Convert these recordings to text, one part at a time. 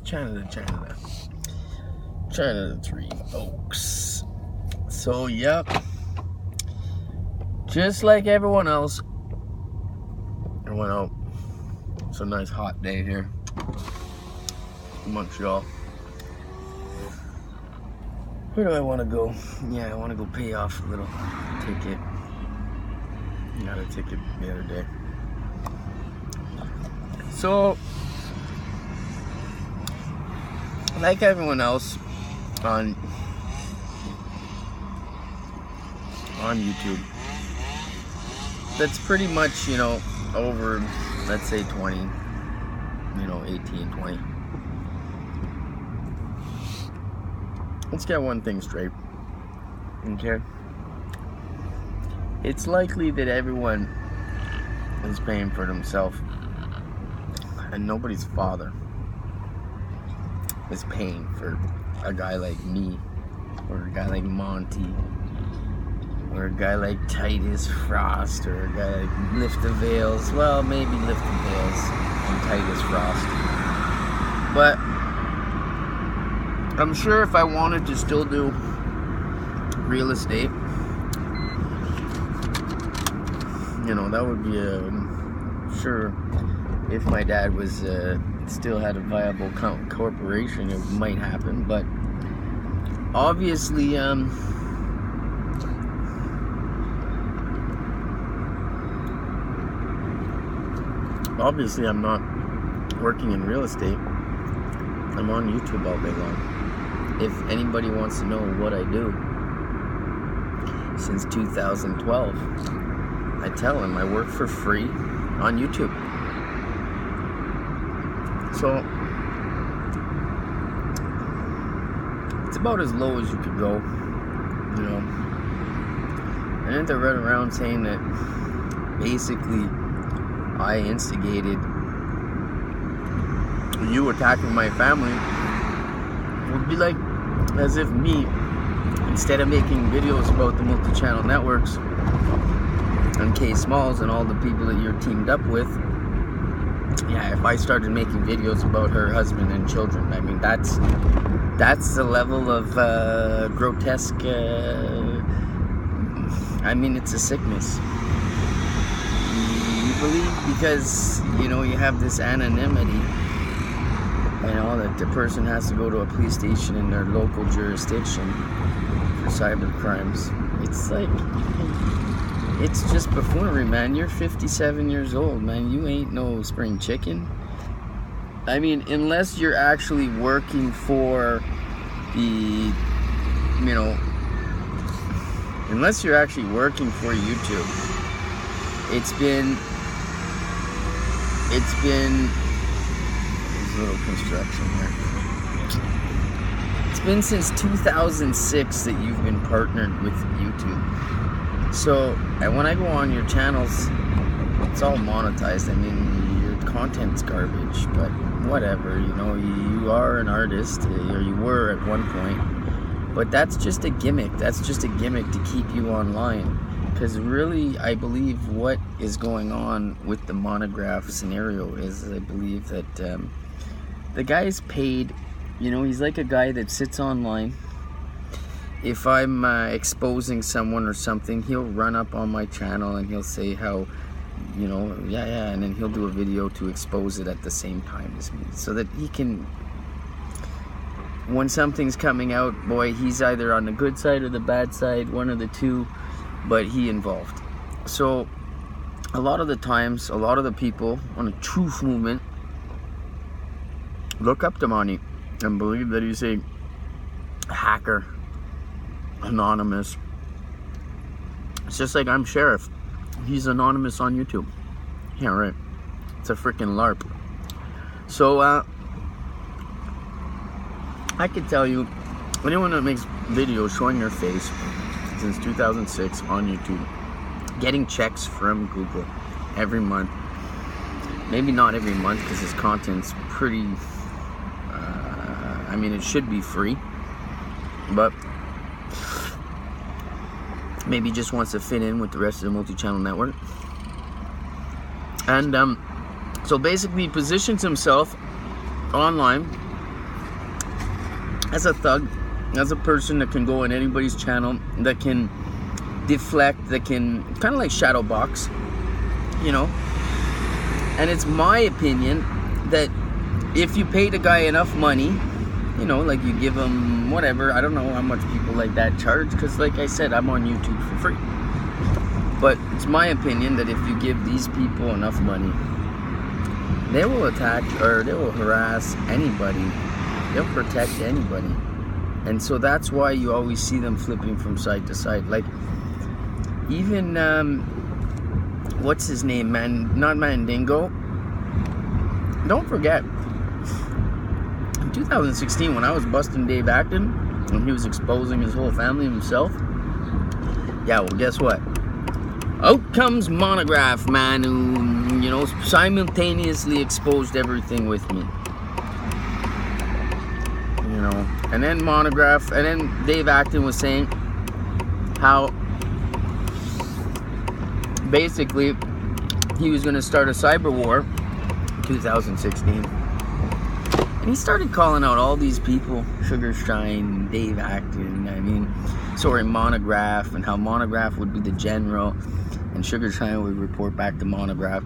Canada 3, folks. So, yep. Just like everyone else, I went out. It's a nice hot day here in Montreal. Where do I want to go? Yeah, I want to go pay off a little ticket. Got a ticket the other day. So, like everyone else on YouTube, that's pretty much, you know, over, let's say 20, you know, 18, 20. Let's get one thing straight, okay? It's likely that everyone is paying for themselves, and nobody's father is paying for a guy like me, or a guy like Monty, or a guy like Titus Frost, or a guy like Lift the Veils. Well, maybe Lift the Veils and Titus Frost. But I'm sure if I wanted to still do real estate, you know, that would be sure, if my dad was still had a viable corporation, it might happen. But obviously, I'm not working in real estate. I'm on YouTube all day long. If anybody wants to know what I do, since 2012, I tell them I work for free on YouTube. So it's about as low as you could go, you know. And then to run around saying that basically I instigated you attacking my family would be like as if me, instead of making videos about the multi-channel networks and KSmallz and all the people that you're teamed up with, yeah, if I started making videos about her husband and children, I mean, that's the level of grotesque, I mean, it's a sickness. You believe because, you know, you have this anonymity, you know, that the person has to go to a police station in their local jurisdiction for cyber crimes. It's like, it's just buffoonery, man. You're 57 years old, man. You ain't no spring chicken. I mean, unless you're actually working for the, you know, unless you're actually working for YouTube, it's been there's a little construction here. It's been since 2006 that you've been partnered with YouTube. So, and when I go on your channels, it's all monetized. I mean, your content's garbage, but whatever, you know, you are an artist, or you were at one point, but that's just a gimmick. That's just a gimmick to keep you online. Because really, I believe what is going on with the monograph scenario is, I believe that the guy's paid, you know, he's like a guy that sits online. If I'm exposing someone or something, he'll run up on my channel and he'll say how, you know, yeah, and then he'll do a video to expose it at the same time as me. So that he can, when something's coming out, boy, he's either on the good side or the bad side, one of the two, but he involved. So a lot of the times, a lot of the people on the truth movement look up to Monty and believe that he's a hacker, anonymous. It's just like I'm Sheriff. He's anonymous on YouTube. Yeah, right. It's a freaking LARP. So I can tell you, anyone that makes videos showing their face since 2006 on YouTube, getting checks from Google every month, maybe not every month because his content's pretty, I mean, it should be free, but maybe just wants to fit in with the rest of the multi-channel network. And so basically he positions himself online as a thug, as a person that can go on anybody's channel, that can deflect, that can kind of like shadow box, you know. And it's my opinion that if you pay the guy enough money, you know, like you give him whatever, I don't know how much people like that charge, because like I said, I'm on YouTube for free. But it's my opinion that if you give these people enough money, they will attack or they will harass anybody. They'll protect anybody. And so that's why you always see them flipping from side to side. Like, even, what's his name, not Mandingo. Don't forget, in 2016, when I was busting Dave Acton, and he was exposing his whole family himself, yeah, well, guess what? Out comes Monograph, man, who, you know, simultaneously exposed everything with me. You know, and then Monograph, and then Dave Acton was saying how basically he was going to start a cyber war in 2016. And he started calling out all these people, Sugarshine, Dave Acton, Monograph, and how Monograph would be the general, and Sugarshine would report back to Monograph.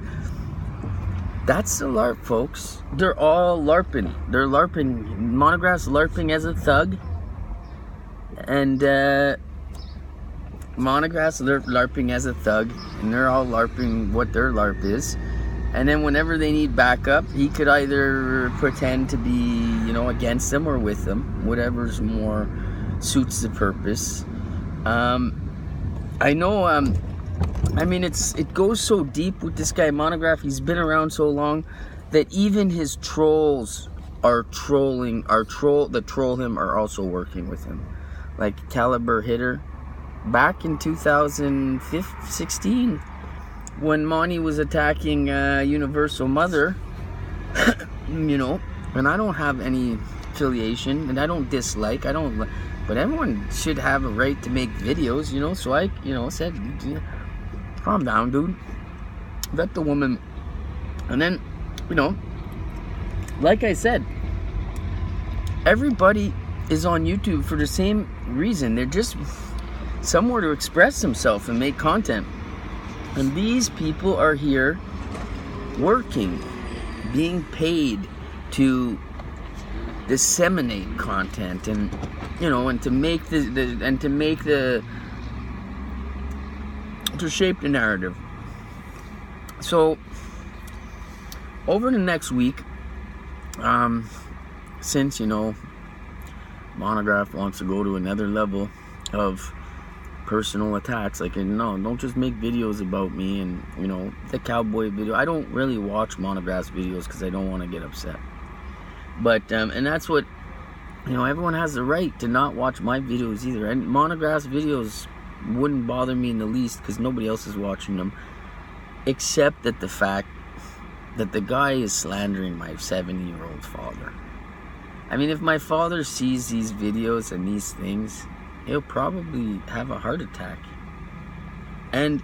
That's the LARP, folks. They're all LARPing. They're LARPing. Monograph's LARPing as a thug. And Monograph's LARPing as a thug. And they're all LARPing what their LARP is. And then whenever they need backup, he could either pretend to be, you know, against them or with them. Whatever's more suits the purpose. I know, I mean, it goes so deep with this guy Monograph. He's been around so long that even his trolls that troll him are also working with him. Like Caliber Hitter, back in 2016, when Monty was attacking Universal Mother, you know, and I don't have any affiliation, and I don't dislike, but everyone should have a right to make videos, you know. So I, you know, said, calm down, dude. Let the woman. And then, you know, like I said, everybody is on YouTube for the same reason. They're just somewhere to express themselves and make content. And these people are here working, being paid to disseminate content, and, you know, and to make to shape the narrative. So over the next week, since, you know, Monograph wants to go to another level of personal attacks, like, no, don't just make videos about me, and, you know, the cowboy video. I don't really watch Monograph's videos because I don't want to get upset. But and that's what, you know, everyone has the right to not watch my videos either. And Monograph's videos wouldn't bother me in the least because nobody else is watching them, except that the fact that the guy is slandering my 70-year-old father. I mean, if my father sees these videos and these things, he'll probably have a heart attack. And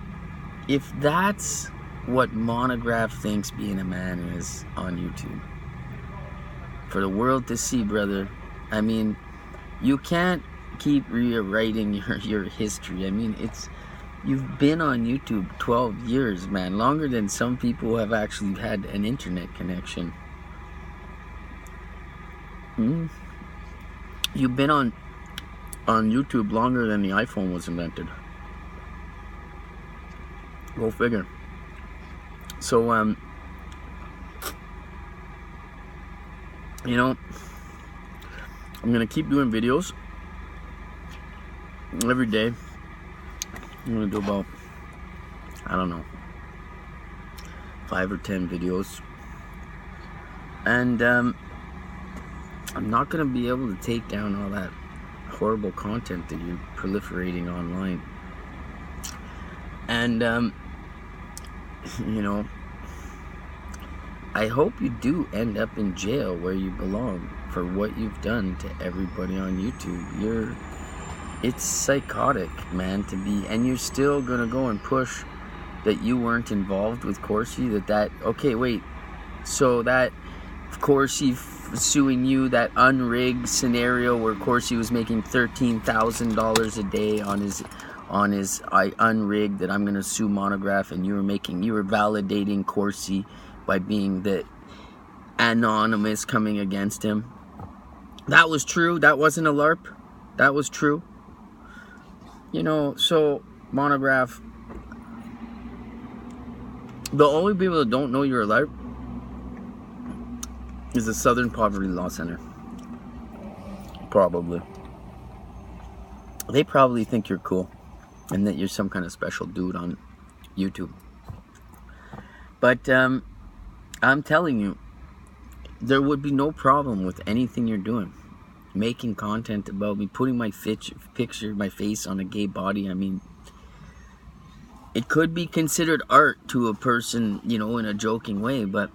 if that's what Monograph thinks being a man is on YouTube, for the world to see, brother, I mean, you can't keep rewriting your history. I mean, you've been on YouTube 12 years, man, longer than some people who have actually had an internet connection. You've been on YouTube longer than the iPhone was invented. Go figure. So, you know, I'm gonna keep doing videos every day. I'm gonna do about, I don't know, 5 or 10 videos. And I'm not gonna be able to take down all that horrible content that you're proliferating online. And you know, I hope you do end up in jail where you belong for what you've done to everybody on YouTube. It's psychotic, man, to be, and you're still gonna go and push that you weren't involved with Corsi, okay, wait, so that Corsi suing you, that UNRIG scenario where Corsi was making $13,000 a day on his UNRIG, that I'm gonna sue Montagraph, and you were validating Corsi by being the anonymous coming against him. That was true. That wasn't a LARP. That was true. You know, so Montagraph, the only people that don't know you're a LARP is the Southern Poverty Law Center. Probably. They probably think you're cool and that you're some kind of special dude on YouTube. But I'm telling you, there would be no problem with anything you're doing. Making content about me, putting my face on a gay body. I mean, it could be considered art to a person, you know, in a joking way, but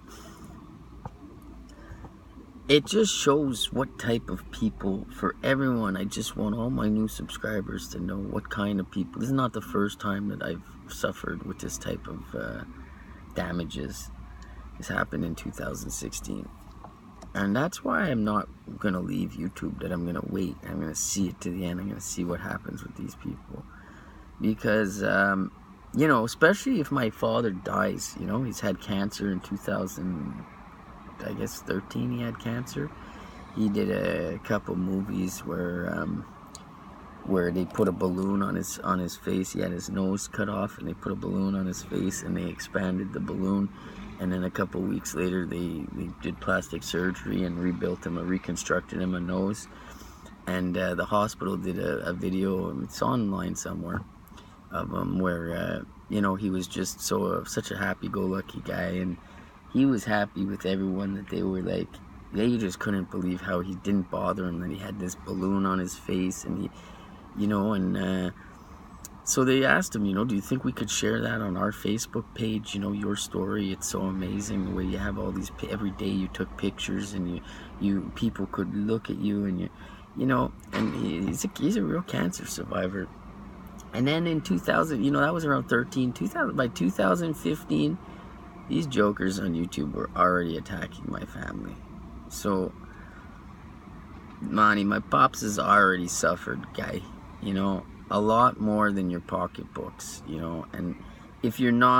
it just shows what type of people, for everyone. I just want all my new subscribers to know what kind of people. This is not the first time that I've suffered with this type of damages. This happened in 2016. And that's why I'm not going to leave YouTube, that I'm going to wait. I'm going to see it to the end. I'm going to see what happens with these people. Because, you know, especially if my father dies, you know, he's had cancer in 2013 he had cancer. He did a couple movies where they put a balloon on his face. He had his nose cut off, and they put a balloon on his face, and they expanded the balloon. And then a couple weeks later, they did plastic surgery and reconstructed him a nose. And the hospital did a video, it's online somewhere, of him where, you know, he was just such a happy-go-lucky guy. And he was happy with everyone, that they were like, they just couldn't believe how he didn't bother him, that he had this balloon on his face. And he, you know, and so they asked him, you know, do you think we could share that on our Facebook page? You know, your story, it's so amazing the way you have all these, every day you took pictures, and you people could look at you, and you know, and he's a real cancer survivor. And then in 2000, you know, that was around 2000, by 2015, these jokers on YouTube were already attacking my family. So, Monty, my pops has already suffered, guy, you know, a lot more than your pocketbooks, you know. And if you're not